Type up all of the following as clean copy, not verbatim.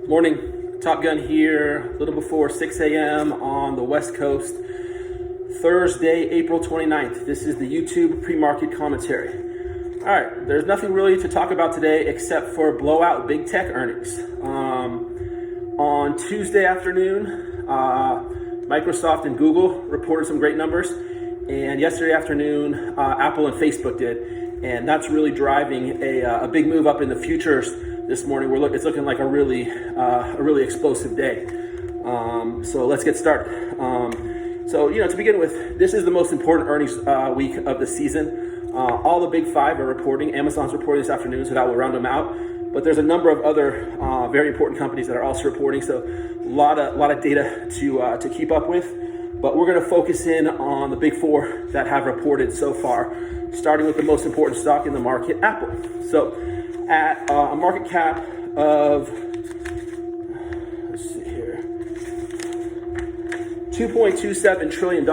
Morning, Top Gun here, a little before 6 a.m. on the West Coast, Thursday, April 29th. This is the YouTube pre-market commentary. All right, there's nothing really to talk about today except for blowout big tech earnings. On Tuesday afternoon, Microsoft and Google reported some great numbers, and yesterday afternoon, Apple and Facebook did, and that's really driving a big move up in the futures this morning. It's looking like a really explosive day. So let's get started. To begin with, this is the most important earnings week of the season. All the big five are reporting. Amazon's reporting this afternoon, so that will round them out. But there's a number of other very important companies that are also reporting, so a lot of data to keep up with. But we're going to focus in on the big four that have reported so far, starting with the most important stock in the market, Apple. So at a market cap of, let's see here, $2.27 trillion,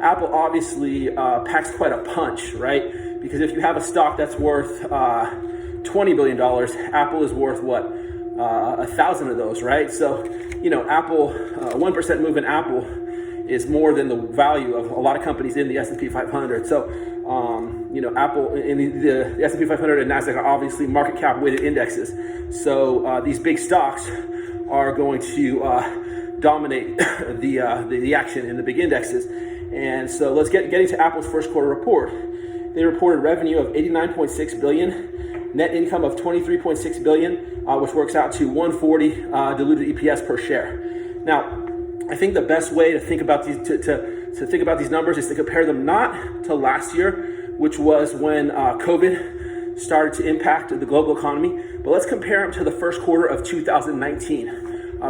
Apple obviously packs quite a punch, right? Because if you have a stock that's worth $20 billion, Apple is worth what? 1,000 of those, right? So, Apple, 1% move in Apple is more than the value of a lot of companies in the S&P 500. So, Apple in the S&P 500 and NASDAQ are obviously market cap weighted indexes. So these big stocks are going to dominate the action in the big indexes. And so let's get into Apple's first quarter report. They reported revenue of $89.6 billion, net income of $23.6 billion, which works out to $1.40 diluted EPS per share. Now, I think the best way to think about these to think about these numbers is to compare them not to last year, which was when COVID started to impact the global economy, but let's compare them to the first quarter of 2019,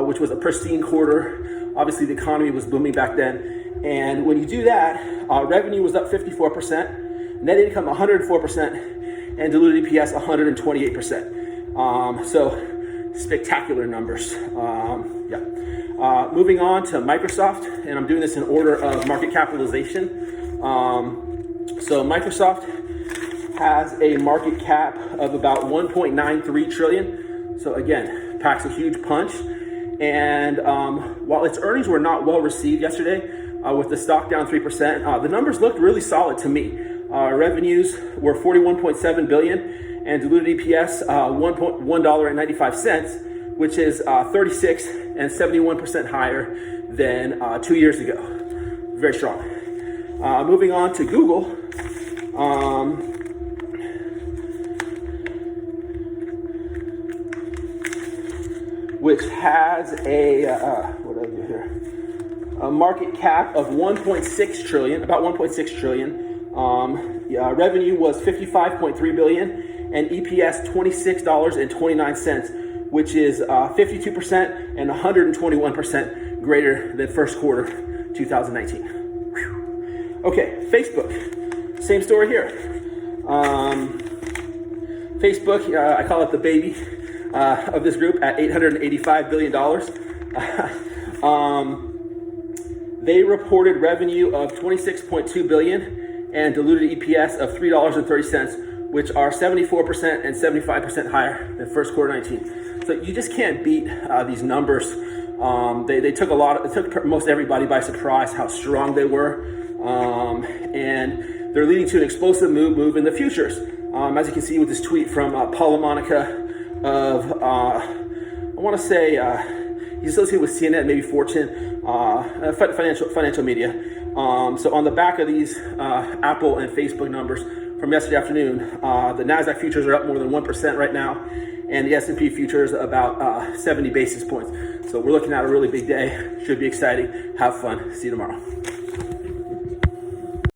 which was a pristine quarter. Obviously, the economy was booming back then, and when you do that, revenue was up 54%, net income 104%, and diluted EPS 128%. So spectacular numbers. Moving on to Microsoft, and I'm doing this in order of market capitalization. So Microsoft has a market cap of about 1.93 trillion. So again, packs a huge punch. And while its earnings were not well received yesterday, with the stock down 3%, the numbers looked really solid to me. Revenues were $41.7 billion, and diluted EPS $1.95, which is 36 and 71% higher than 2 years ago. Very strong. Moving on to Google. Which has a market cap of 1.6 trillion, about 1.6 trillion. Revenue was 55.3 billion, and EPS $26.29, which is 52% and 121% greater than first quarter 2019. Whew. Okay, Facebook, same story here. Facebook, I call it the baby of this group at $885 billion. They reported revenue of $26.2 billion and diluted EPS of $3.30, which are 74% and 75% higher than first quarter 19. So you just can't beat these numbers. They took it took most everybody by surprise how strong they were, and they're leading to an explosive move in the futures. As you can see with this tweet from Paul LaMonica of I want to say he's associated with CNN, maybe Fortune, financial media. So on the back of these Apple and Facebook numbers from yesterday afternoon, the NASDAQ futures are up more than 1% right now, and the S&P futures about 70 basis points. So we're looking at a really big day. Should be exciting. Have fun. See you tomorrow.